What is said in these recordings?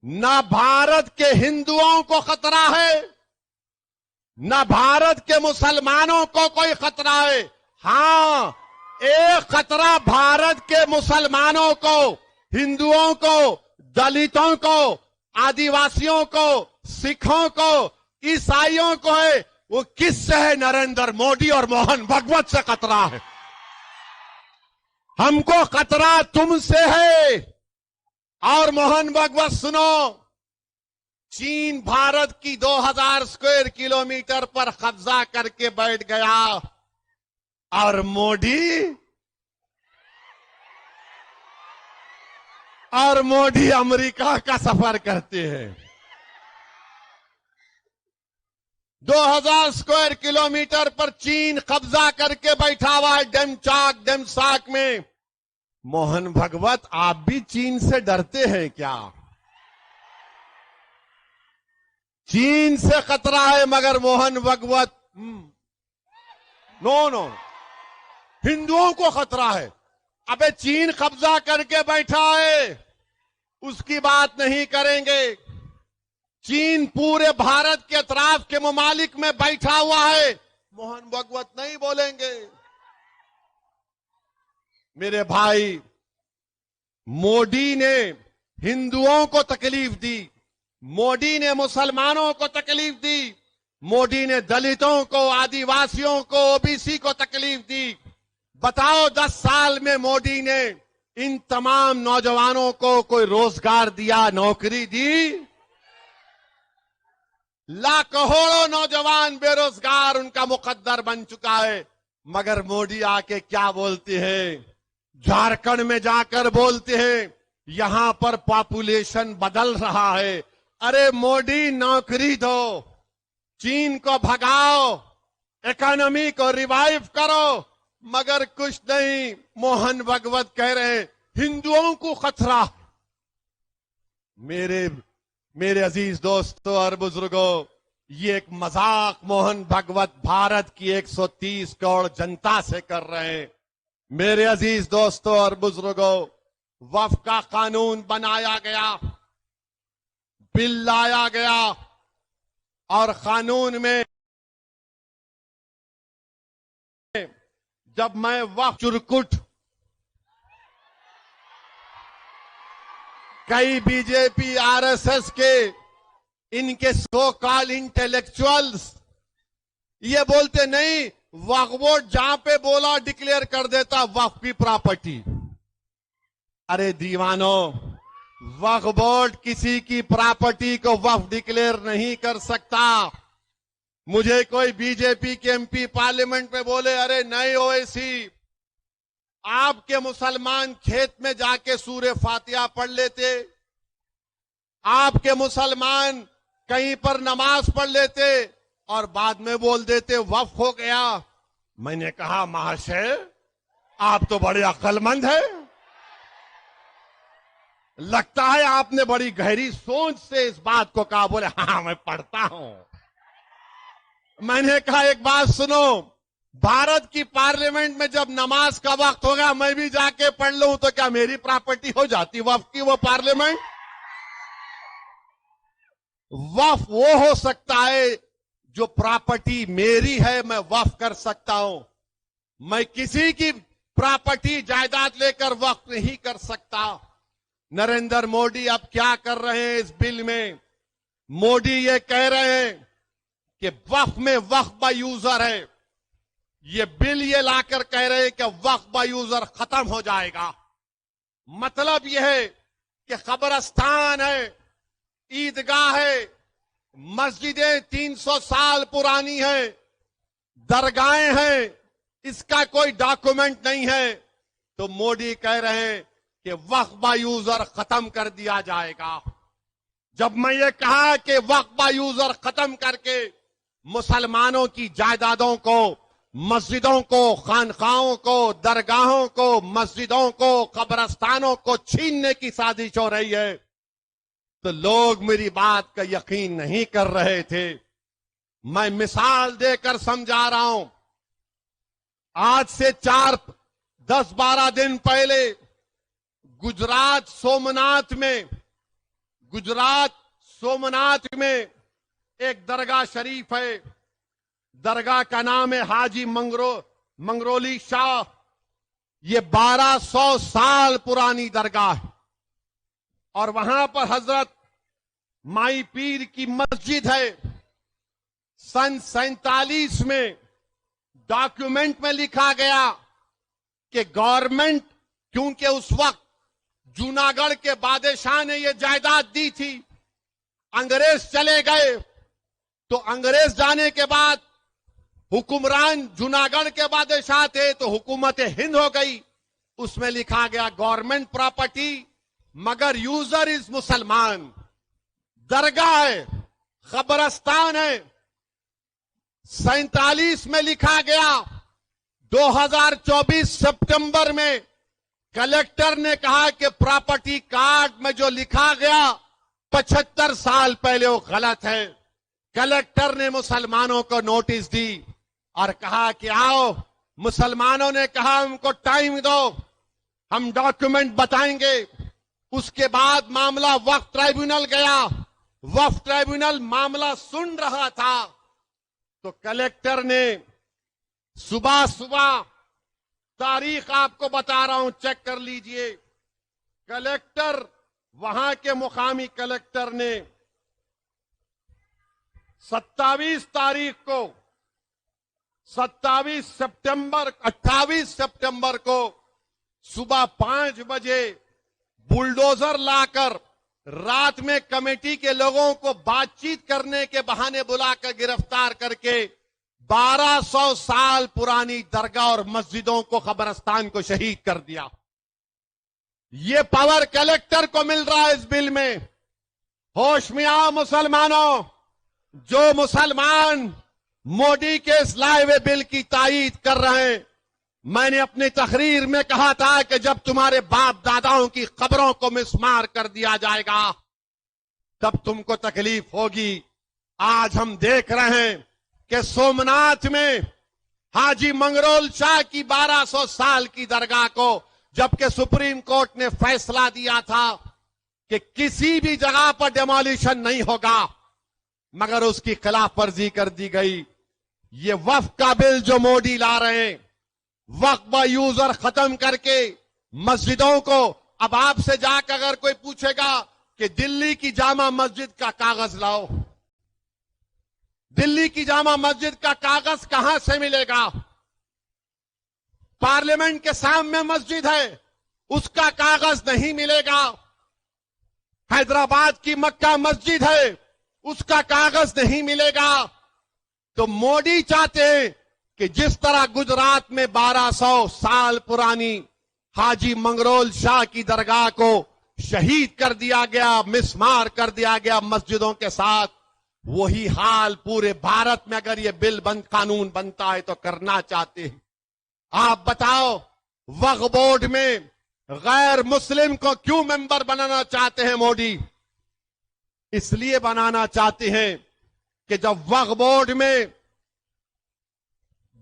न भारत के हिंदुओं को खतरा है, न भारत के मुसलमानों को कोई खतरा है। हां, एक खतरा भारत के मुसलमानों को, हिंदुओं को, दलितों को, आदिवासियों को, सिखों को, ईसाइयों को है। वो किससे है? नरेंद्र मोदी और मोहन भगवत से खतरा है। हमको खतरा तुमसे है। और मोहन भगवत सुनो, चीन भारत की 2000 स्क्वायर किलोमीटर पर कब्जा करके बैठ गया और मोदी अमेरिका का सफर करते हैं। 2000 स्क्वायर किलोमीटर पर चीन कब्जा करके बैठा हुआ है डेमसाक में। मोहन भगवत, आप भी चीन से डरते हैं क्या? चीन से खतरा है, मगर मोहन भगवत नो, हिंदुओं को खतरा है। अबे चीन कब्जा करके बैठा है, उसकी बात नहीं करेंगे। चीन पूरे भारत के अतराफ के ममालिक में बैठा हुआ है, मोहन भगवत नहीं बोलेंगे। मेरे भाई, मोदी ने हिंदुओं को तकलीफ दी, मोदी ने मुसलमानों को तकलीफ दी, मोदी ने दलितों को, आदिवासियों को, ओबीसी को तकलीफ दी। बताओ 10 साल में मोदी ने इन तमाम नौजवानों को कोई रोजगार दिया, नौकरी दी? लाखों नौजवान बेरोजगार उनका मुकद्दर बन चुका है। मगर मोदी आके क्या बोलते हैं? झारखंड में जाकर बोलते हैं यहां पर पॉपुलेशन बदल रहा है। अरे मोदी, नौकरी दो, चीन को भगाओ, इकोनॉमी को रिवाइव करो, मगर कुछ नहीं। मोहन भगवत कह रहे हैं हिंदुओं को खतरा। मेरे अजीज दोस्तों और बुजुर्गों, ये एक मजाक मोहन भगवत भारत की 130 करोड़ जनता से कर रहे हैं। मेरे अजीज दोस्तों और बुजुर्गों, वक्फ का कानून बनाया गया, बिल लाया गया और कानून में जब मैं वक्फ चुरकुट कई बीजेपी आरएसएस के इनके सो कॉल इंटेलेक्चुअल्स ये बोलते नहीं, वक्फ बोर्ड जहां पे बोला डिक्लेयर कर देता वक्फ की प्रॉपर्टी। अरे दीवानों, वक्फ बोर्ड किसी की प्रॉपर्टी को वक्फ डिक्लेयर नहीं कर सकता। मुझे कोई बीजेपी के एमपी पार्लियामेंट में बोले अरे नहीं ओवैसी, आपके मुसलमान खेत में जाके सूरे फातिहा पढ़ लेते, आपके मुसलमान कहीं पर नमाज पढ़ लेते और बाद में बोल देते वक्फ हो गया। मैंने कहा महाशय, आप तो बड़े अक्लमंद हैं, लगता है आपने बड़ी गहरी सोच से इस बात को कहा। बोले हाँ मैं पढ़ता हूं। मैंने कहा एक बात सुनो, भारत की पार्लियामेंट में जब नमाज का वक्त होगा मैं भी जाके पढ़ लूं तो क्या मेरी प्रॉपर्टी हो जाती वक्फ की वो पार्लियामेंट? वक्फ वो हो सकता है जो प्रॉपर्टी मेरी है मैं वक्फ कर सकता हूं। मैं किसी की प्रॉपर्टी जायदाद लेकर वक्फ नहीं कर सकता। नरेंद्र मोदी अब क्या कर रहे हैं इस बिल में? मोदी ये कह रहे हैं कि वक्फ में वक्फ बाय यूजर है। ये बिल ये लाकर कह रहे हैं कि वक्फ बाय यूजर खत्म हो जाएगा। मतलब यह है कि कब्रिस्तान है, ईदगाह है, मस्जिदें 300 साल पुरानी है, दरगाहें हैं, इसका कोई डॉक्यूमेंट नहीं है, तो मोदी कह रहे हैं कि वक्फ बाय यूजर खत्म कर दिया जाएगा। जब मैं ये कहा कि वक्फ बाय यूजर खत्म करके मुसलमानों की जायदादों को, मस्जिदों को, खानकाहों को, दरगाहों को, मस्जिदों को, कब्रिस्तानों को छीनने की साजिश हो रही है, तो लोग मेरी बात का यकीन नहीं कर रहे थे। मैं मिसाल देकर समझा रहा हूं। आज से 10-12 दिन पहले गुजरात गुजरात सोमनाथ में एक दरगाह शरीफ है। दरगाह का नाम है हाजी मंगरोली शाह। ये 1200 साल पुरानी दरगाह है और वहां पर हजरत माई पीर की मस्जिद है। सन 47 में डॉक्यूमेंट में लिखा गया कि गवर्नमेंट, क्योंकि उस वक्त जूनागढ़ के बादशाह ने यह जायदाद दी थी, अंग्रेज चले गए तो अंग्रेज जाने के बाद हुक्मरान जूनागढ़ के बादशाह थे तो हुकूमत हिंद हो गई। उसमें लिखा गया गवर्नमेंट प्रॉपर्टी मगर यूजर इज मुसलमान। दरगाह है, कब्रस्तान है। 47 में लिखा गया। 2024 सितंबर में कलेक्टर ने कहा कि प्रॉपर्टी कार्ड में जो लिखा गया 75 साल पहले वो गलत है। कलेक्टर ने मुसलमानों को नोटिस दी और कहा कि आओ, मुसलमानों ने कहा हमको टाइम दो, हम डॉक्यूमेंट बताएंगे। उसके बाद मामला वक्फ ट्राइब्यूनल गया। वक्फ ट्राइब्यूनल मामला सुन रहा था तो कलेक्टर ने सुबह तारीख आपको बता रहा हूं, चेक कर लीजिए। कलेक्टर, वहां के मुकामी कलेक्टर ने 28 सितंबर को सुबह 5 बजे बुलडोजर लाकर रात में कमेटी के लोगों को बातचीत करने के बहाने बुलाकर गिरफ्तार करके 1200 साल पुरानी दरगाह और मस्जिदों को, कब्रस्तान को शहीद कर दिया। ये पावर कलेक्टर को मिल रहा है इस बिल में। होश में आओ मुसलमानों। जो मुसलमान मोदी के इस लाए हुए बिल की तायीद कर रहे हैं, मैंने अपनी तकरीर में कहा था कि जब तुम्हारे बाप दादाओं की कब्रों को मिसमार कर दिया जाएगा तब तुमको तकलीफ होगी। आज हम देख रहे हैं कि सोमनाथ में हाजी मंगरोल शाह की 1200 साल की दरगाह को, जबकि सुप्रीम कोर्ट ने फैसला दिया था कि किसी भी जगह पर डेमोलिशन नहीं होगा, मगर उसकी खिलाफ वर्जी कर दी गई। ये वक्फ का बिल जो मोदी ला रहे हैं, वक्फ यूजर खत्म करके मस्जिदों को, अब आपसे जाकर अगर कोई पूछेगा कि दिल्ली की जामा मस्जिद का कागज लाओ, दिल्ली की जामा मस्जिद का कागज कहां से मिलेगा? पार्लियामेंट के सामने मस्जिद है, उसका कागज नहीं मिलेगा। हैदराबाद की मक्का मस्जिद है, उसका कागज नहीं मिलेगा। तो मोदी चाहते हैं कि जिस तरह गुजरात में 1200 साल पुरानी हाजी मंगरोल शाह की दरगाह को शहीद कर दिया गया, मिसमार कर दिया गया मस्जिदों के साथ, वही हाल पूरे भारत में अगर ये बिल कानून बनता है तो करना चाहते हैं। आप बताओ, वक्फ बोर्ड में गैर मुस्लिम को क्यों मेंबर बनाना चाहते हैं मोदी? इसलिए बनाना चाहते हैं कि जब वक्फ बोर्ड में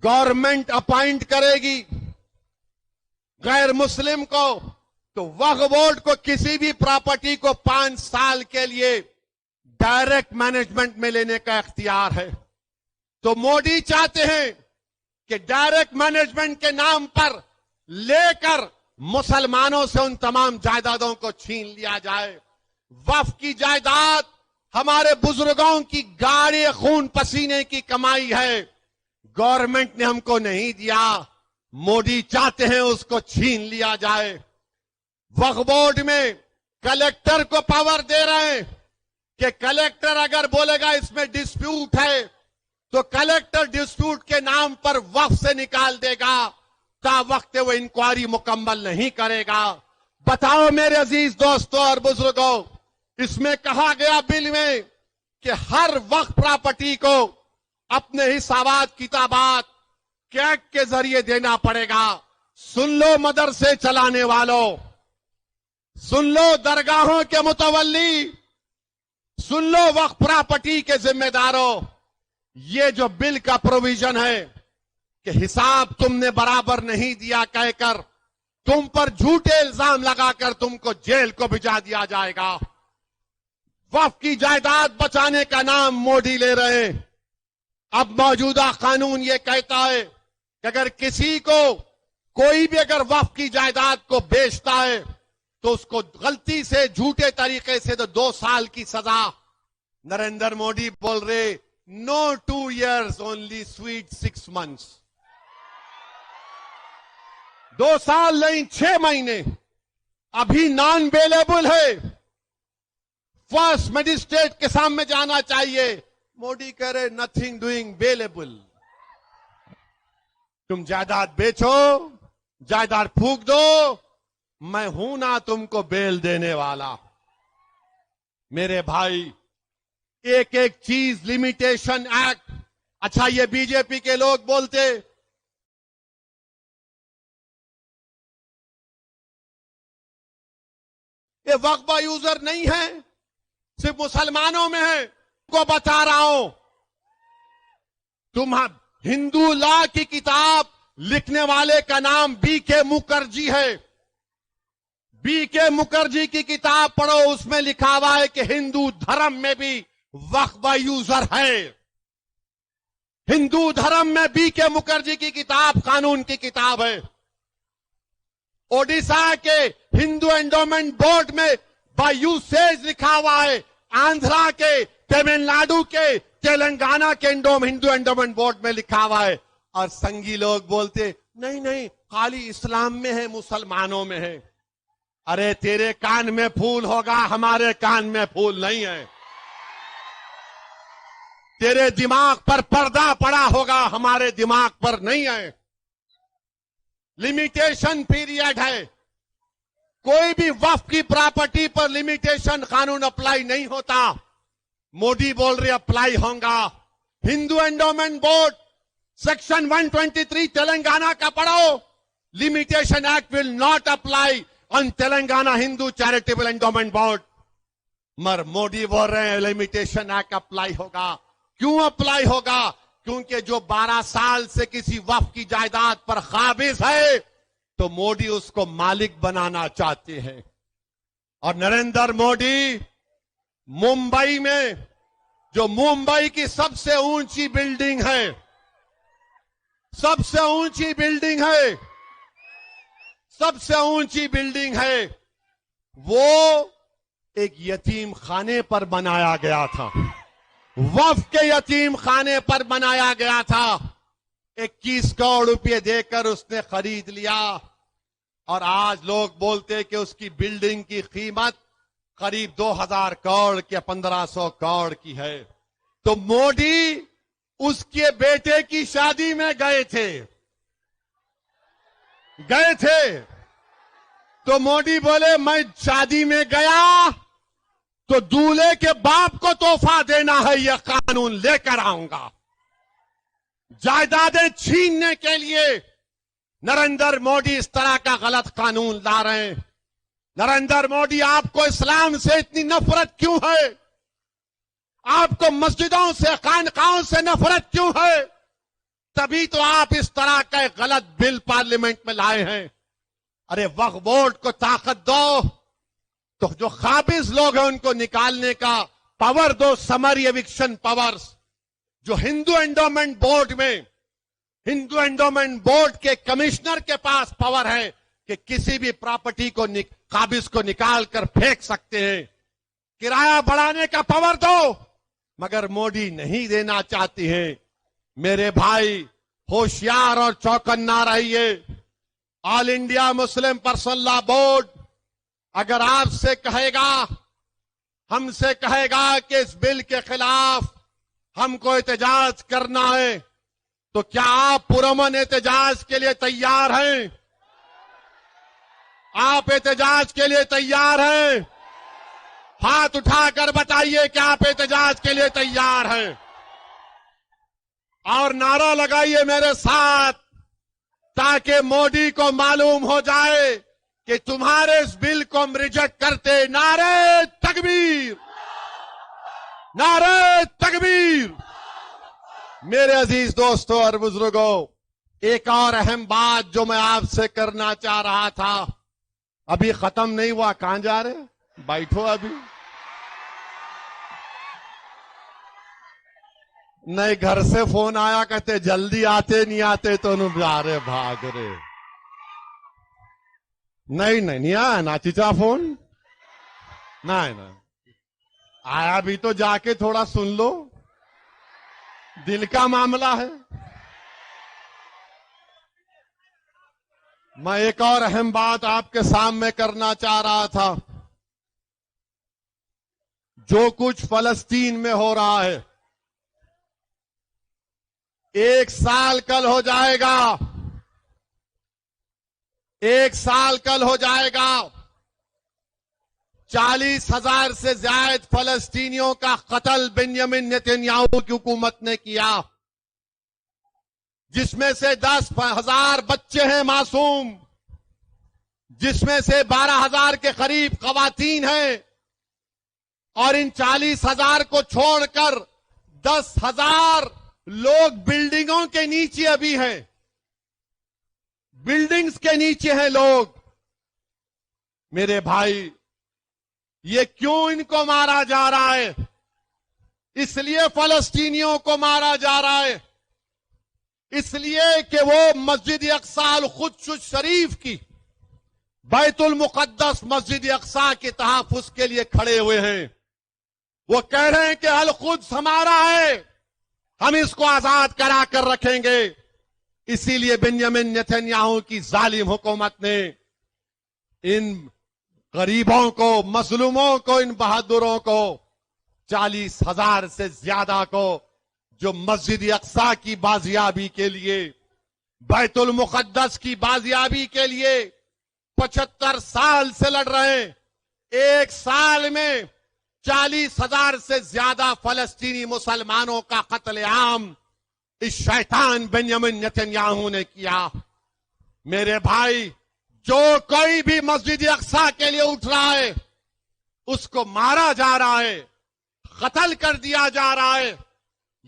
गवर्नमेंट अपॉइंट करेगी गैर मुस्लिम को, तो वक्फ बोर्ड को किसी भी प्रॉपर्टी को 5 साल के लिए डायरेक्ट मैनेजमेंट में लेने का इख्तियार है। तो मोदी चाहते हैं कि डायरेक्ट मैनेजमेंट के नाम पर लेकर मुसलमानों से उन तमाम जायदादों को छीन लिया जाए। वक्फ की जायदाद हमारे बुजुर्गों की गाढ़े खून पसीने की कमाई है, गवर्नमेंट ने हमको नहीं दिया, मोदी चाहते हैं उसको छीन लिया जाए। वक्फ बोर्ड में कलेक्टर को पावर दे रहे हैं कि कलेक्टर अगर बोलेगा इसमें डिस्प्यूट है तो कलेक्टर डिस्प्यूट के नाम पर वक्फ से निकाल देगा, ता वक्त वो इंक्वायरी मुकम्मल नहीं करेगा। बताओ मेरे अजीज दोस्तों और बुजुर्गों, इसमें कहा गया बिल में कि हर वक्फ प्रॉपर्टी को अपने हिसाबात किताबात कैग के जरिए देना पड़ेगा। सुन लो मदरसे चलाने वालों, सुन लो दरगाहों के मुतवल्ली, सुन लो वक्फ प्रॉपर्टी के जिम्मेदारों, ये जो बिल का प्रोविजन है कि हिसाब तुमने बराबर नहीं दिया कहकर तुम पर झूठे इल्जाम लगाकर तुमको जेल को भिजा दिया जाएगा। वक्फ की जायदाद बचाने का नाम मोदी ले रहे हैं। अब मौजूदा कानून ये कहता है कि अगर किसी को कोई भी अगर वक्फ की जायदाद को बेचता है तो उसको गलती से झूठे तरीके से तो 2 साल की सजा। नरेंद्र मोदी बोल रहे no 2 years only sweet 6 months। 2 साल नहीं 6 महीने अभी नॉन बेलेबल है। फर्स्ट मजिस्ट्रेट के सामने जाना चाहिए। मोदी कह रहे नथिंग डूइंग बेलेबल। तुम जायदाद बेचो, जायदाद फूंक दो, मैं हूं ना तुमको बेल देने वाला। मेरे भाई, एक एक चीज लिमिटेशन एक्ट। अच्छा, ये बीजेपी के लोग बोलते ये वक्फ यूजर नहीं है, सिर्फ मुसलमानों में है। को बता रहा हूं, तुम हिंदू लॉ की किताब लिखने वाले का नाम बीके मुखर्जी है। बीके मुखर्जी की किताब पढ़ो, उसमें लिखा हुआ है कि हिंदू धर्म में भी वक्फ यूजर है। हिंदू धर्म में बीके मुखर्जी की किताब कानून की किताब है। ओडिशा के हिंदू एंडोमेंट बोर्ड में बाय यूसेज लिखा हुआ है। आंध्रा के, तमिलनाडु के, तेलंगाना के हिंदू एंडोमेंट बोर्ड में लिखा हुआ है। और संघी लोग बोलते नहीं नहीं, खाली इस्लाम में है, मुसलमानों में है। अरे तेरे कान में फूल होगा, हमारे कान में फूल नहीं है। तेरे दिमाग पर पर्दा पड़ा होगा, हमारे दिमाग पर नहीं है। लिमिटेशन पीरियड है। कोई भी वक्फ की प्रॉपर्टी पर लिमिटेशन कानून अप्लाई नहीं होता। मोदी बोल रहे अप्लाई होगा। Hindu endowment board section 123 Telangana का पढ़ो। Limitation act will not apply on Telangana Hindu charitable endowment board. मगर मोदी बोल रहे हैं लिमिटेशन एक्ट अप्लाई होगा। क्यों अप्लाई होगा? क्योंकि जो 12 साल से किसी वक्फ की जायदाद पर काबिज है तो मोदी उसको मालिक बनाना चाहते हैं। और नरेंद्र मोदी मुंबई में, जो मुंबई की सबसे ऊंची बिल्डिंग है, सबसे ऊंची बिल्डिंग है, सबसे ऊंची बिल्डिंग है, वो एक यतीम खाने पर बनाया गया था। वक्फ के यतीम खाने पर बनाया गया था। 21 करोड़ रुपए देकर उसने खरीद लिया। और आज लोग बोलते कि उसकी बिल्डिंग की कीमत करीब 2000 करोड़ के 1500 करोड़ की है। तो मोदी उसके बेटे की शादी में गए थे तो मोदी बोले मैं शादी में गया तो दूल्हे के बाप को तोहफा देना है, यह कानून लेकर आऊंगा। जायदादें छीनने के लिए नरेंद्र मोदी इस तरह का गलत कानून ला रहे हैं। नरेंद्र मोदी, आपको इस्लाम से इतनी नफरत क्यों है? आपको मस्जिदों से, खानकाहों से नफरत क्यों है? तभी तो आप इस तरह का एक गलत बिल पार्लियामेंट में लाए हैं। अरे वक्फ बोर्ड को ताकत दो, तो जो काबिज लोग हैं उनको निकालने का पावर दो, समरी एविक्शन पावर्स। जो हिंदू एंडोमेंट बोर्ड में, हिंदू एंडोमेंट बोर्ड के कमिश्नर के पास पावर है कि किसी भी प्रॉपर्टी को काबिज को निकाल कर फेंक सकते हैं। किराया बढ़ाने का पावर दो, मगर मोदी नहीं देना चाहती है। मेरे भाई, होशियार और चौकन्ना रहिए। All India Muslim personal law board अगर आपसे कहेगा, हमसे कहेगा कि इस बिल के खिलाफ हमको एहतजाज करना है, तो क्या आप पुरअमन एहतजाज के लिए तैयार हैं? आप एहतजाज के लिए तैयार हैं? हाथ उठाकर बताइए कि आप एहतजाज के लिए तैयार हैं। और नारा लगाइए मेरे साथ, ताकि मोदी को मालूम हो जाए कि तुम्हारे इस बिल को हम रिजेक्ट करते। नारे तकबीर, नारे तकबीर। मेरे अजीज दोस्तों और बुजुर्गों, एक और अहम बात जो मैं आपसे करना चाह रहा था, अभी खत्म नहीं हुआ। कहां जा रहे? बैठो अभी। नहीं, घर से फोन आया, कहते जल्दी आते नहीं आते तो अरे भाग रे। नहीं नहीं नहीं आया ना चीचा फोन, नहीं ना आया भी तो जाके थोड़ा सुन लो, दिल का मामला है। मैं एक और अहम बात आपके सामने करना चाह रहा था। जो कुछ फलस्तीन में हो रहा है, 1 साल कल हो जाएगा, 1 साल कल हो जाएगा। 40,000 से ज्यादा फलस्तीनियों का कत्ल बेंजामिन नेतन्याहू की हुकूमत ने किया, जिसमें से 10,000 बच्चे हैं मासूम, जिसमें से 12,000 के करीब खवातीन हैं, और इन 40,000 को छोड़कर 10,000 लोग बिल्डिंगों के नीचे अभी हैं, बिल्डिंग्स के नीचे हैं लोग। मेरे भाई, ये क्यों इनको मारा जा रहा है? इसलिए फलस्तीनियों को मारा जा रहा है, इसलिए कि वो मस्जिद अक्सा अल कुद्स शरीफ की, बैतुल मुकद्दस मस्जिद अक्सा के तहफ्फुज के लिए खड़े हुए हैं। वो कह रहे हैं कि अल कुद्स हमारा है, हम इसको आजाद करा कर रखेंगे। इसीलिए बेंजामिन नेतन्याहू की जालिम हुकूमत ने इन गरीबों को, मजलूमों को, इन बहादुरों को, 40,000 से ज्यादा को, जो मस्जिद अक्सा की बाजियाबी के लिए, बैतुल मुकद्दस की बाजियाबी के लिए 75 साल से लड़ रहे हैं, 1 साल में 40,000 से ज्यादा फलस्तीनी मुसलमानों का कत्लेआम इस शैतान बेंजामिन नेतन्याहू ने किया। मेरे भाई, जो कोई भी मस्जिद अक्सा के लिए उठ रहा है, उसको मारा जा रहा है, कत्ल कर दिया जा रहा है।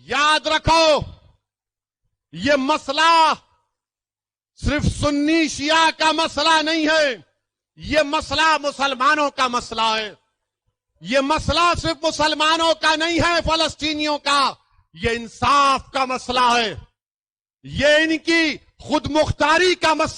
याद रखो, ये मसला सिर्फ सुन्नी शिया का मसला नहीं है, ये मसला मुसलमानों का मसला है। ये मसला सिर्फ मुसलमानों का नहीं है, फलस्तीनियों का, ये इंसाफ का मसला है, ये इनकी खुद मुख्तारी का मसला